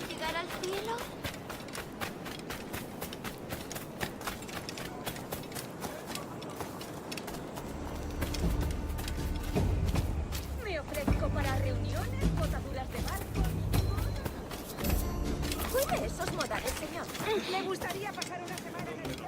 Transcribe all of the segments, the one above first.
¿Llegar al cielo? Me ofrezco para reuniones, botaduras de barcos. Cuide esos modales, señor. Me gustaría pasar una semana en el cielo.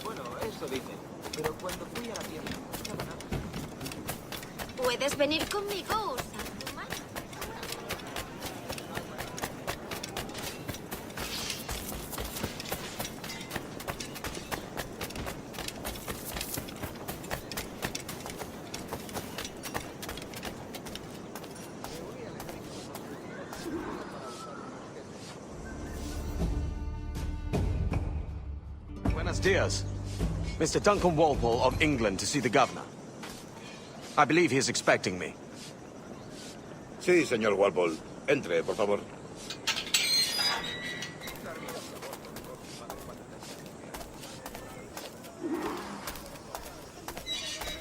Bueno, eso dicen. Pero cuando fui a la tienda, no estaba nada. Puedes venir conmigo o usar tu mano. Buenos dias. Mr. Duncan Walpole of England to see the governor. I believe he is expecting me. Sí, señor Walpole. Entre, por favor.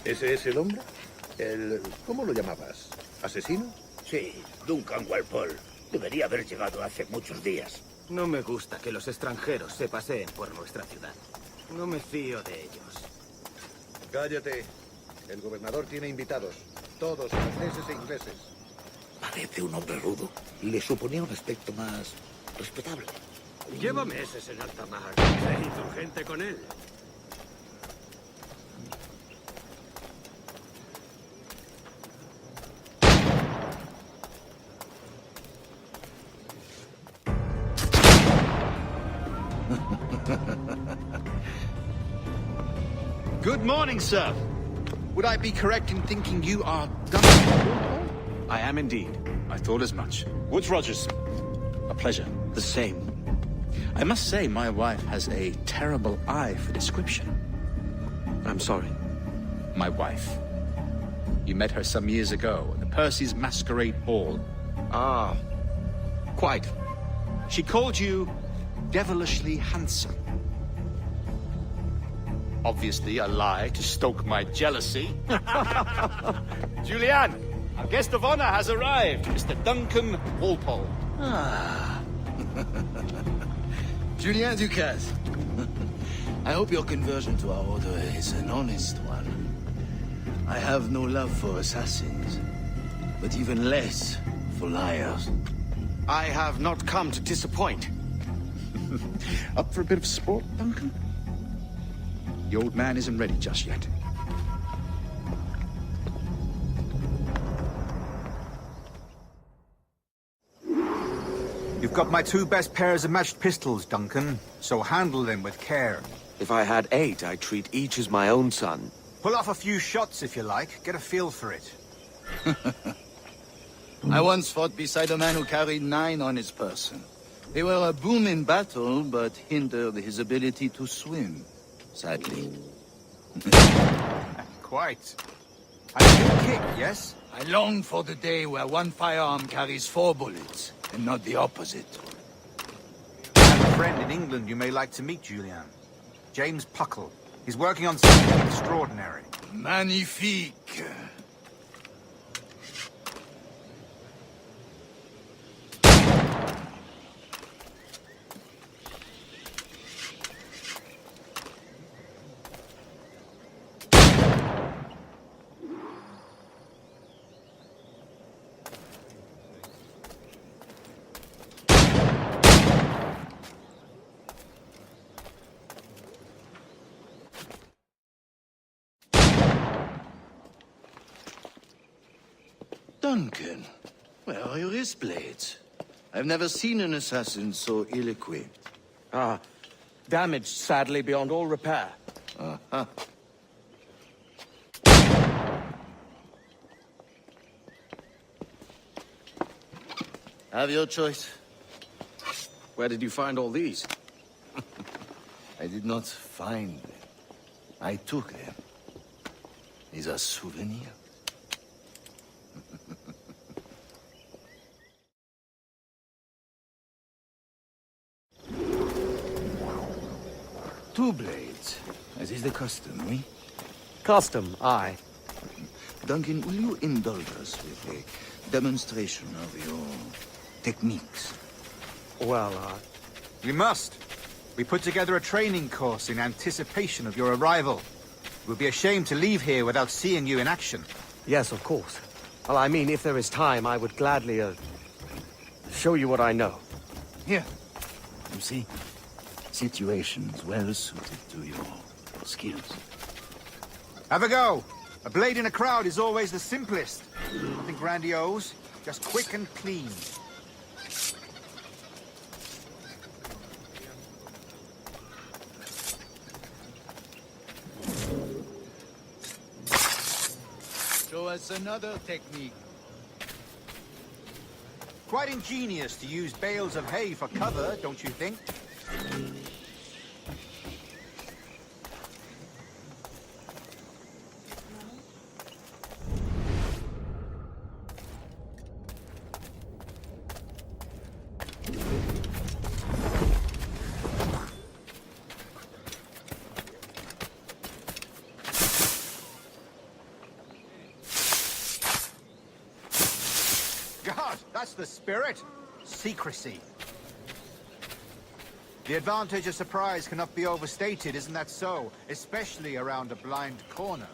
¿Ese es el hombre? ¿Cómo lo llamabas? ¿Asesino? Sí, Duncan Walpole. Debería haber llegado hace muchos días. No me gusta que los extranjeros se paseen por nuestra ciudad. No me fío de ellos. Cállate. El gobernador tiene invitados. Todos franceses e ingleses. Parece un hombre rudo. Le suponía un aspecto más respetable. Lleva meses en alta mar. Se hizo gente con él. Good morning, sir. Would I be correct in thinking you are Duncan? I am indeed. I thought as much. Woods Rogers. A pleasure. The same. I must say, my wife has a terrible eye for description. I'm sorry. My wife. You met her some years ago at the Percy's Masquerade Ball. Ah, quite. She called you devilishly handsome. Obviously a lie to stoke my jealousy. Julianne, our guest of honor has arrived, Mr. Duncan Walpole. Ah. Julien Ducasse. I hope your conversion to our order is an honest one. I have no love for assassins, but even less for liars. I have not come to disappoint. Up for a bit of sport, Duncan? The old man isn't ready just yet. You've got my two best pairs of matched pistols, Duncan, so handle them with care. If I had 8, I'd treat each as my own son. Pull off a few shots if you like. Get a feel for it. I once fought beside a man who carried 9 on his person. They were a boon in battle, but hindered his ability to swim, sadly. Quite. I can kick, yes? I long for the day where one firearm carries 4 bullets, and not the opposite. I have a friend in England you may like to meet, Julian. James Puckle. He's working on something extraordinary. Magnifique. Duncan, where are your wrist blades? I've never seen an assassin so ill-equipped. Ah, damaged sadly beyond all repair. Uh-huh. Have your choice. Where did you find all these? I did not find them. I took them. These are souvenirs. Two blades. as is the custom, oui? Custom, aye. Duncan, will you indulge us with a demonstration of your techniques? Well, We must. We put together a training course in anticipation of your arrival. It would be a shame to leave here without seeing you in action. yes, of course. Well, I mean, if there is time, I would gladly, show you what I know. Here. You see? Situations well suited to your skills. Have a go. A blade in a crowd is always the simplest. Nothing grandiose, just quick and clean. Show us another technique. Quite ingenious to use bales of hay for cover, don't you think? God, that's the spirit. Secrecy. The advantage of surprise cannot be overstated, isn't that so? Especially around a blind corner.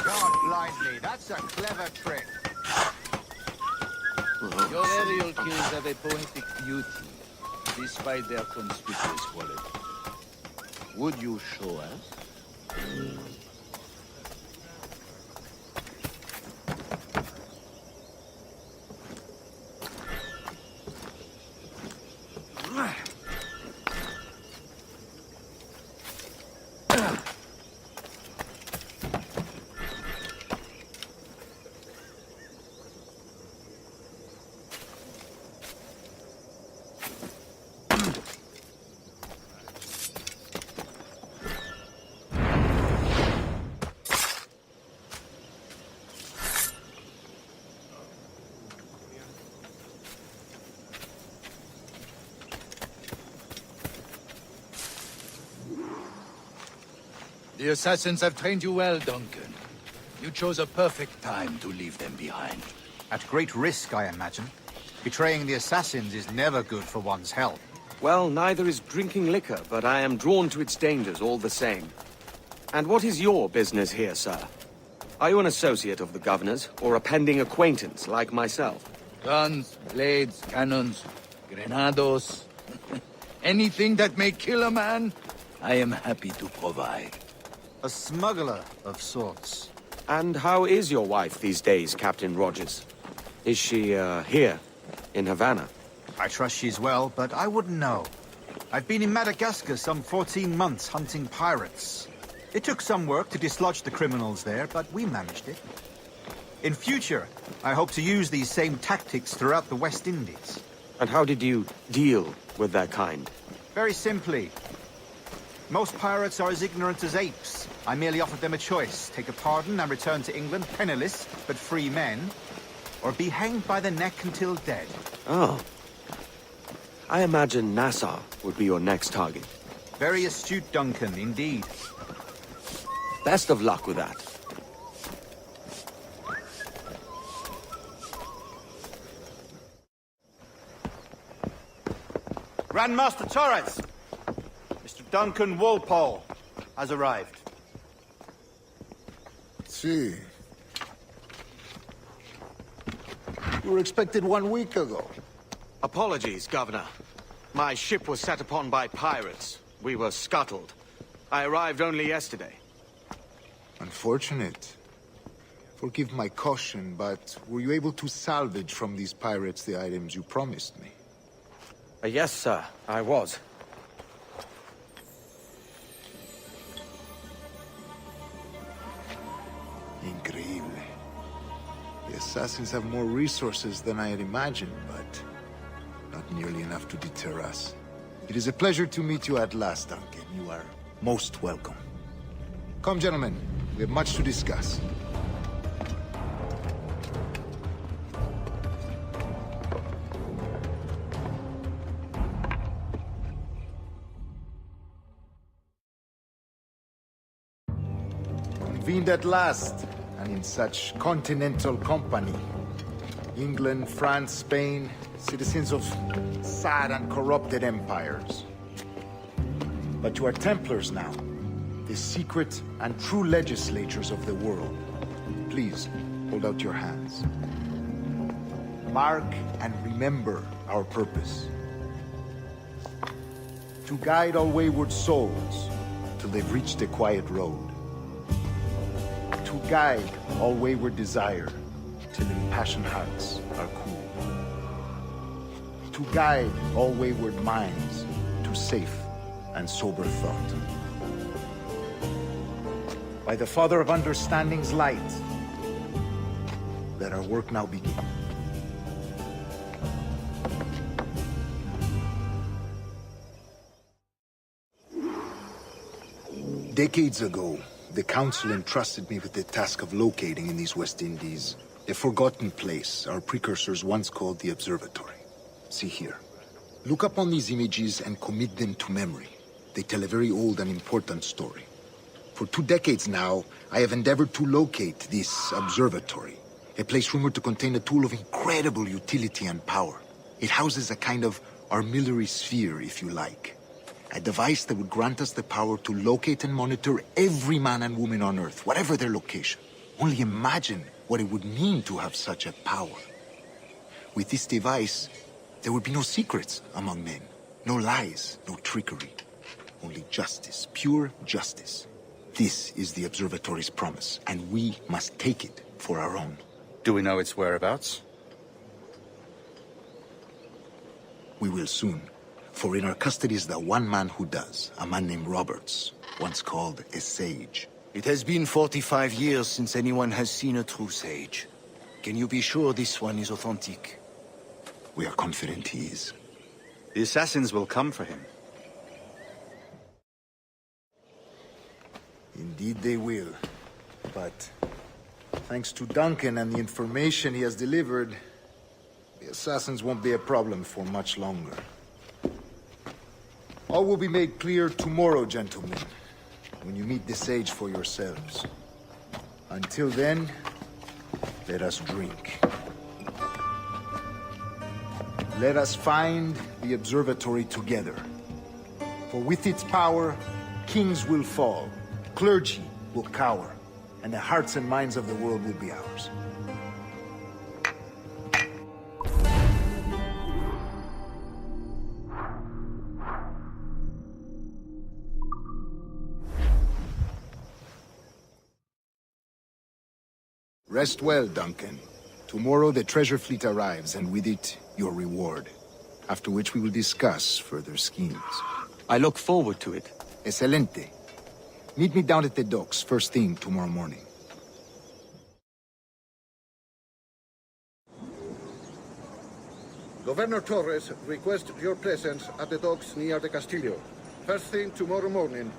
God blindly, that's a clever trick. Your aerial kills have a poetic beauty, despite their conspicuous quality. Would you show us? The assassins have trained you well, Duncan. You chose a perfect time to leave them behind. At great risk, I imagine. Betraying the assassins is never good for one's health. Well, neither is drinking liquor, but I am drawn to its dangers all the same. And what is your business here, sir? Are you an associate of the governor's, or a pending acquaintance like myself? Guns, blades, cannons, grenados. Anything that may kill a man, I am happy to provide. A smuggler of sorts. And how is your wife these days, Captain Rogers? Is she, here, in Havana? I trust she's well, but I wouldn't know. I've been in Madagascar some 14 months hunting pirates. It took some work to dislodge the criminals there, but we managed it. In future, I hope to use these same tactics throughout the West Indies. And how did you deal with that kind? Very simply. Most pirates are as ignorant as apes. I merely offered them a choice. Take a pardon and return to England penniless, but free men. Or be hanged by the neck until dead. Oh. I imagine Nassau would be your next target. Very astute, Duncan, indeed. Best of luck with that. Grandmaster Torres! Mr. Duncan Walpole has arrived. See. You were expected 1 week ago. Apologies, Governor. My ship was set upon by pirates. We were scuttled. I arrived only yesterday. Unfortunate. Forgive my caution, but were you able to salvage from these pirates the items you promised me? Yes, sir, I was. Increíble. The assassins have more resources than I had imagined, but not nearly enough to deter us. It is a pleasure to meet you at last, Duncan. You are most welcome. Come, gentlemen. We have much to discuss. Convened at last, and in such continental company. England, France, Spain, citizens of sad and corrupted empires. But you are Templars now, the secret and true legislators of the world. Please, hold out your hands. Mark and remember our purpose. To guide all wayward souls till they've reached the quiet road. To guide all wayward desire till impassioned hearts are cool. To guide all wayward minds to safe and sober thought. By the Father of Understanding's light, let our work now begin. Decades ago, the Council entrusted me with the task of locating in these West Indies a forgotten place our precursors once called the Observatory. See here. Look upon these images and commit them to memory. They tell a very old and important story. For 2 decades now, I have endeavored to locate this observatory, a place rumored to contain a tool of incredible utility and power. It houses a kind of armillary sphere, if you like. A device that would grant us the power to locate and monitor every man and woman on Earth, whatever their location. Only imagine what it would mean to have such a power. With this device, there would be no secrets among men, no lies, no trickery. Only justice, pure justice. This is the Observatory's promise, and we must take it for our own. Do we know its whereabouts? We will soon. For in our custody is the one man who does, a man named Roberts, once called a sage. It has been 45 years since anyone has seen a true sage. Can you be sure this one is authentic? We are confident he is. The assassins will come for him. Indeed they will. But thanks to Duncan and the information he has delivered, the assassins won't be a problem for much longer. All will be made clear tomorrow, gentlemen, when you meet the sage for yourselves. Until then, let us drink. Let us find the observatory together. For with its power, kings will fall, clergy will cower, and the hearts and minds of the world will be ours. Rest well, Duncan. Tomorrow the treasure fleet arrives, and with it, your reward. After which we will discuss further schemes. I look forward to it. Excelente. Meet me down at the docks first thing tomorrow morning. Governor Torres requests your presence at the docks near the Castillo. First thing tomorrow morning.